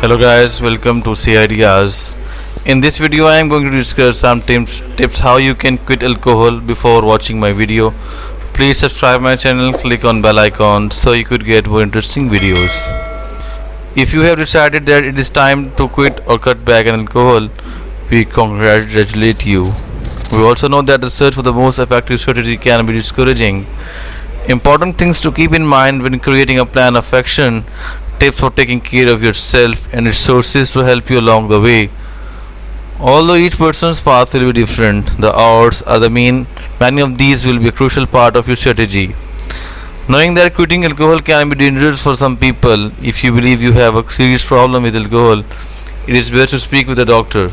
Hello guys, welcome to C Ideas. In this video I am going to discuss some tips how you can quit alcohol. Before watching my video, please subscribe my channel, click on bell icon so you could get more interesting videos. If you have decided that it is time to quit or cut back on alcohol, we congratulate you. We also know that the search for the most effective strategy can be discouraging. Important things to keep in mind when creating a plan of action, tips for taking care of yourself, and resources to help you along the way. Although each person's path will be different, the odds are many of these will be a crucial part of your strategy. Knowing that quitting alcohol can be dangerous for some people, if you believe you have a serious problem with alcohol, it is best to speak with a doctor.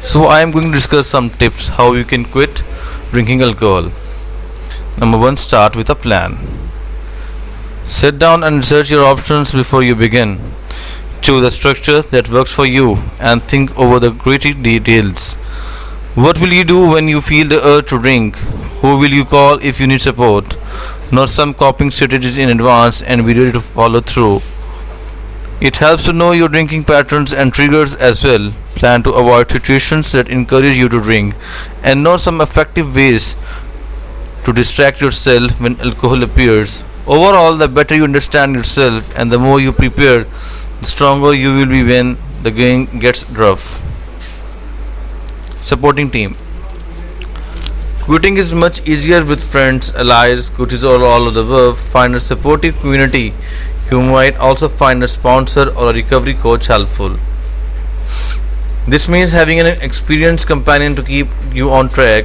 So I am going to discuss some tips how you can quit drinking alcohol. Number 1. Start with a plan. Sit down and research your options before you begin. Choose a structure that works for you and think over the gritty details. What will you do when you feel the urge to drink? Who will you call if you need support? Know some coping strategies in advance and be ready to follow through. It helps to know your drinking patterns and triggers as well. Plan to avoid situations that encourage you to drink and know some effective ways to distract yourself when alcohol appears. Overall, the better you understand yourself and the more you prepare, the stronger you will be when the going gets rough. Supporting team. Quitting is much easier with friends, allies, coaches, or all of the above. Find a supportive community. You might also find a sponsor or a recovery coach helpful. This means having an experienced companion to keep you on track,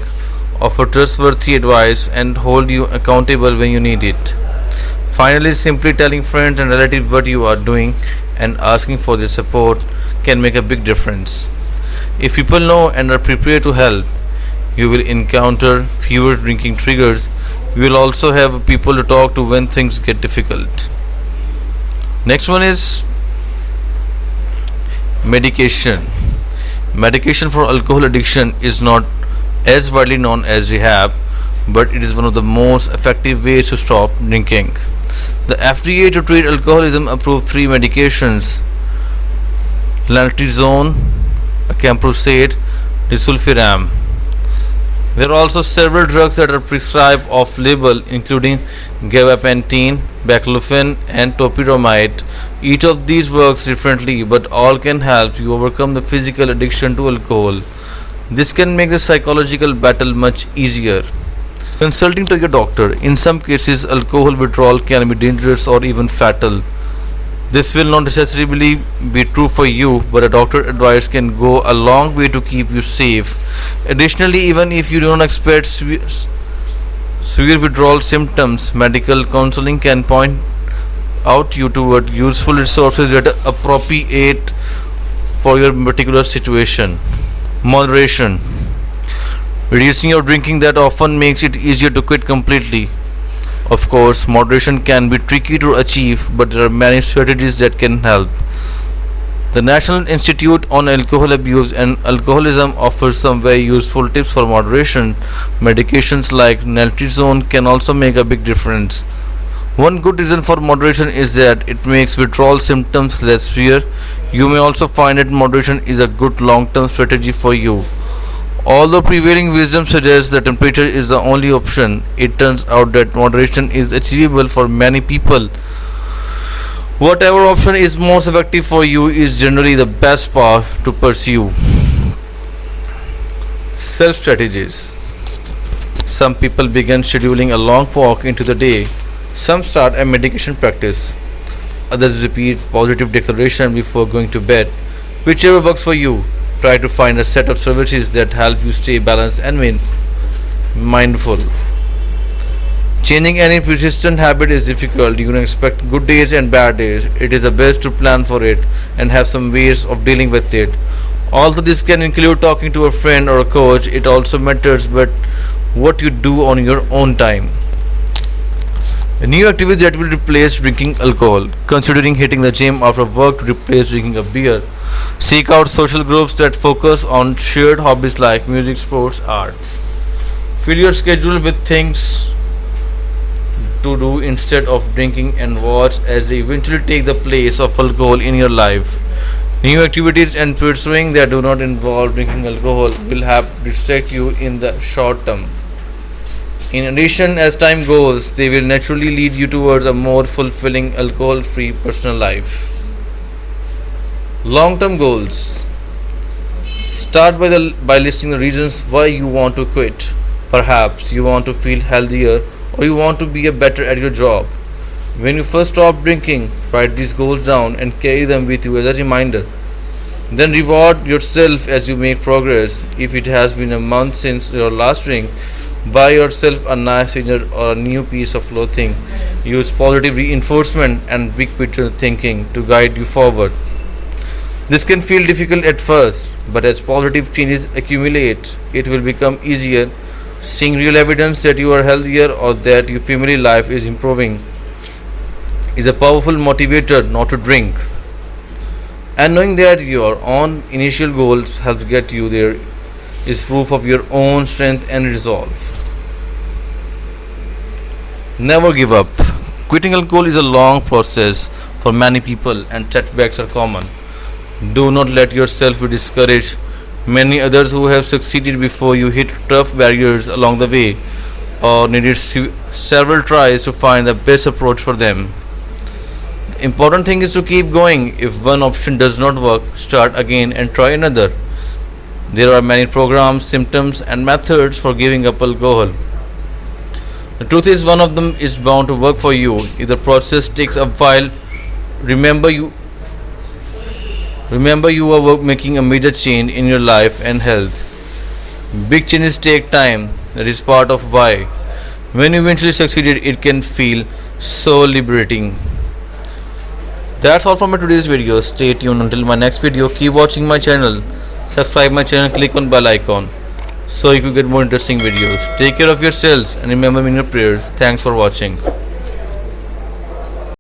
offer trustworthy advice, and hold you accountable when you need it. Finally, simply telling friends and relatives what you are doing and asking for their support can make a big difference. If people know and are prepared to help, you will encounter fewer drinking triggers. You will also have people to talk to when things get difficult. Next one is medication. Medication for alcohol addiction is not as widely known as rehab, but it is one of the most effective ways to stop drinking. The FDA to treat alcoholism approved 3 medications: naltrexone, acamprosate, disulfiram. There are also several drugs that are prescribed off-label, including gabapentin, baclofen, and topiramate. Each of these works differently, but all can help you overcome the physical addiction to alcohol. This can make the psychological battle much easier. Consulting to your doctor. In some cases, alcohol withdrawal can be dangerous or even fatal. This will not necessarily be true for you, but a doctor's advice can go a long way to keep you safe. Additionally, even if you do not expect severe withdrawal symptoms, medical counseling can point out you toward useful resources that are appropriate for your particular situation. Moderation. Reducing your drinking that often makes it easier to quit completely. Of course, moderation can be tricky to achieve, but there are many strategies that can help. The National Institute on Alcohol Abuse and Alcoholism offers some very useful tips for moderation. Medications like naltrexone can also make a big difference. One good reason for moderation is that it makes withdrawal symptoms less severe. You may also find that moderation is a good long-term strategy for you. Although prevailing wisdom suggests that temperature is the only option, it turns out that moderation is achievable for many people. Whatever option is most effective for you is generally the best path to pursue. Self strategies. Some people begin scheduling a long walk into the day. Some start a meditation practice. Others repeat positive declaration before going to bed. Whichever works for you. Try to find a set of services that help you stay balanced and mindful. Changing any persistent habit is difficult. You can expect good days and bad days. It is the best to plan for it and have some ways of dealing with it. Although this can include talking to a friend or a coach, it also matters what you do on your own time. A new activity that will replace drinking alcohol. Considering hitting the gym after work to replace drinking a beer. Seek out social groups that focus on shared hobbies like music, sports, arts. Fill your schedule with things to do instead of drinking and watch as they eventually take the place of alcohol in your life. New activities and pursuing that do not involve drinking alcohol will have distract you in the short term. In addition, as time goes, they will naturally lead you towards a more fulfilling alcohol free personal life. Long term goals. Start by listing the reasons why you want to quit. Perhaps you want to feel healthier or you want to be a better at your job. When you first stop drinking, write these goals down and carry them with you as a reminder. Then reward yourself as you make progress. If it has been a month since your last drink, buy yourself a nice dinner or a new piece of clothing. Use positive reinforcement and big picture thinking to guide you forward. This can feel difficult at first, but as positive changes accumulate, it will become easier. Seeing real evidence that you are healthier or that your family life is improving is a powerful motivator not to drink. And knowing that your own initial goals helps get you there is proof of your own strength and resolve. Never give up. Quitting alcohol is a long process for many people and setbacks are common. Do not let yourself be discouraged. Many others who have succeeded before you hit tough barriers along the way or needed several tries to find the best approach for them. The important thing is to keep going. If one option does not work, start again and try another. There are many programs, symptoms, and methods for giving up alcohol. The truth is, one of them is bound to work for you. If the process takes a while, remember you are making a major change in your life and health. Big changes take time. That is part of why, when you eventually succeed, it can feel so liberating. That's all from my today's video. Stay tuned until my next video. Keep watching my channel. Subscribe my channel. Click on bell icon so you can get more interesting videos. Take care of yourselves and remember me in your prayers. Thanks for watching.